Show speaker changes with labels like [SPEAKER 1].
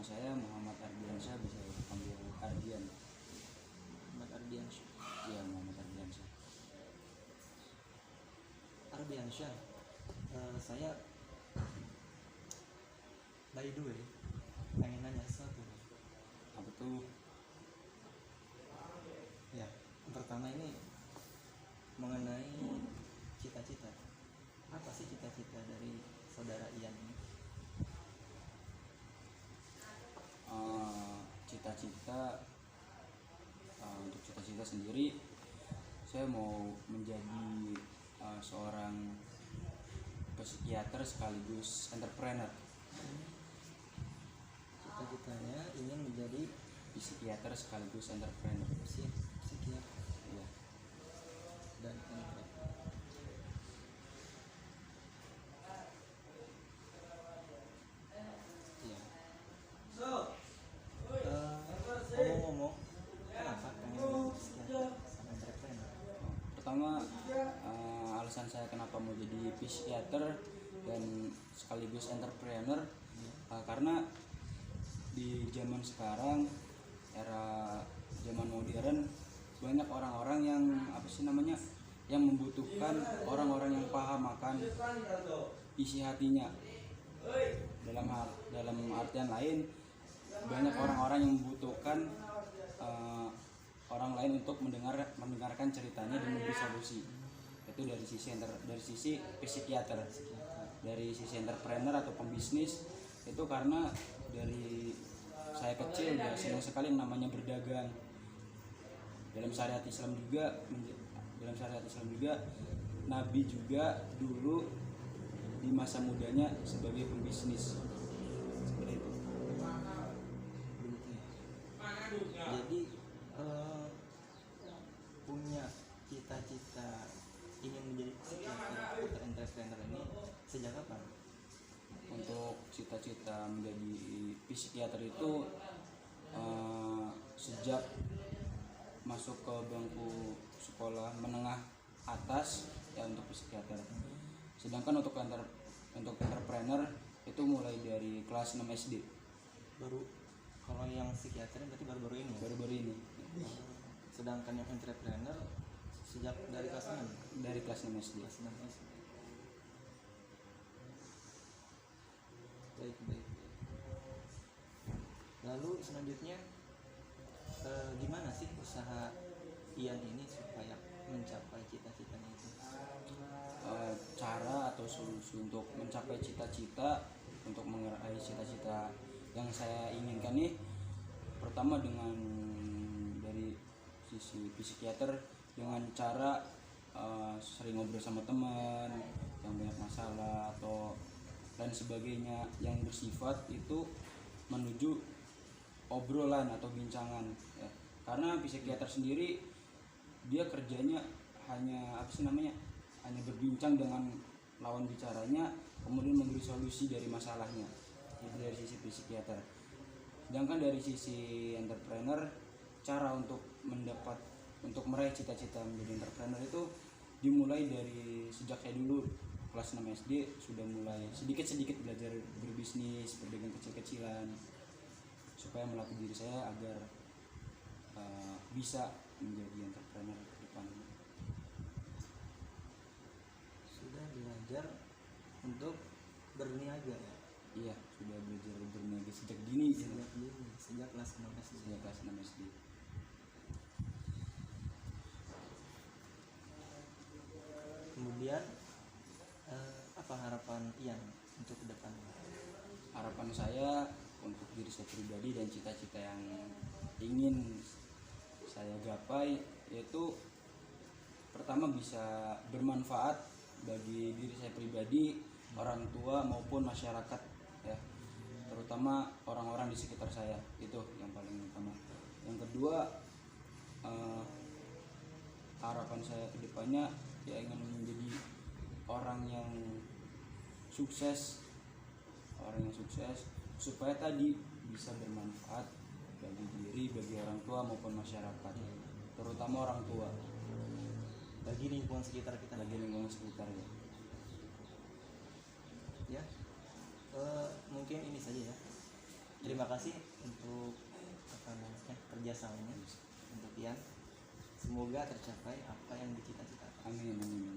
[SPEAKER 1] Nama saya Muhammad Ardiansyah, bisa dipanggil Ardian.
[SPEAKER 2] Muhammad Ardiansyah.
[SPEAKER 1] Iya, Muhammad Ardiansyah.
[SPEAKER 2] Ardiansyah. Saya by the way pengen nanya sesuatu.
[SPEAKER 1] Apa tuh?
[SPEAKER 2] Ya, pertama ini mengenai cita-cita. Apa sih cita-cita dari saudara Ian ini?
[SPEAKER 1] Cita-cita untuk cita-cita sendiri, saya mau menjadi seorang psikiater sekaligus entrepreneur.
[SPEAKER 2] Cita-citanya ingin menjadi
[SPEAKER 1] Psikiater sekaligus entrepreneur.
[SPEAKER 2] psikiater
[SPEAKER 1] Iya.
[SPEAKER 2] dan entrepreneur. Iya. Ngomong-ngomong, kenapa pengen jadi psikiater sama entrepreneur?
[SPEAKER 1] Pertama, alasan saya kenapa mau jadi psikiater dan sekaligus entrepreneur, karena di zaman sekarang, era zaman modern, banyak orang-orang yang yang membutuhkan orang-orang yang paham akan isi hatinya. Dalam artian lain, banyak orang-orang yang membutuhkan orang lain untuk mendengarkan ceritanya dan memberi solusi. Itu dari sisi psikiater. Dari sisi entrepreneur atau pembisnis, itu karena dari saya kecil ya senang sekali yang namanya berdagang. Dalam syariat Islam juga Nabi juga dulu di masa mudanya sebagai pembisnis. Seperti itu.
[SPEAKER 2] Jadi punya cita-cita ingin menjadi psikiater atau entrepreneur ini sejak kapan?
[SPEAKER 1] Untuk cita-cita menjadi psikiater itu sejak masuk ke bangku sekolah menengah atas ya untuk psikiater. Sedangkan untuk entrepreneur itu mulai dari kelas 6 SD.
[SPEAKER 2] Baru kalau yang psikiater berarti baru-baru ini.
[SPEAKER 1] Baru-baru ini.
[SPEAKER 2] Sedangkan yang entrepreneur sejak dari kelas 6.
[SPEAKER 1] Dari kelas 6 SD.
[SPEAKER 2] Kelas 6 SD. Baik. Lalu selanjutnya gimana sih usaha Ian ini supaya mencapai cita-citanya itu?
[SPEAKER 1] Cara atau solusi untuk mencapai cita-cita, untuk meraih cita-cita yang saya inginkan nih, pertama dari sisi psikiater dengan cara sering ngobrol sama teman yang banyak masalah atau dan sebagainya yang bersifat itu menuju obrolan atau bincangan ya. Karena psikiater sendiri dia kerjanya hanya hanya berbincang dengan lawan bicaranya, kemudian memberi solusi dari masalahnya. Itu dari sisi psikiater. Sedangkan dari sisi entrepreneur, cara untuk meraih cita-cita menjadi entrepreneur itu dimulai dari sejak saya dulu kelas 6 SD sudah mulai sedikit-sedikit belajar berbisnis, berdagang kecil-kecilan supaya melatih diri saya agar bisa menjadi entrepreneur ke depan.
[SPEAKER 2] Sudah belajar untuk berniaga ya?
[SPEAKER 1] Iya, sudah belajar berniaga sejak dini.
[SPEAKER 2] Sejak kelas 6 SD.
[SPEAKER 1] Sejak kelas 6 SD.
[SPEAKER 2] Kemudian apa harapan Ian untuk ke depan?
[SPEAKER 1] Harapan saya untuk diri saya pribadi dan cita-cita yang ingin saya gapai yaitu pertama bisa bermanfaat bagi diri saya pribadi, orang tua maupun masyarakat ya, terutama orang-orang di sekitar saya. Itu yang paling utama. Yang kedua, harapan saya ke depannya ya ingin menjadi orang yang sukses supaya tadi bisa bermanfaat bagi diri, bagi orang tua maupun masyarakat, terutama orang tua,
[SPEAKER 2] bagi lingkungan sekitar kita. Ya, mungkin ini saja ya Terima kasih untuk apa namanya kerjasamanya untuk Ian. Semoga tercapai apa yang dicita-citakan.
[SPEAKER 1] Amin, amin.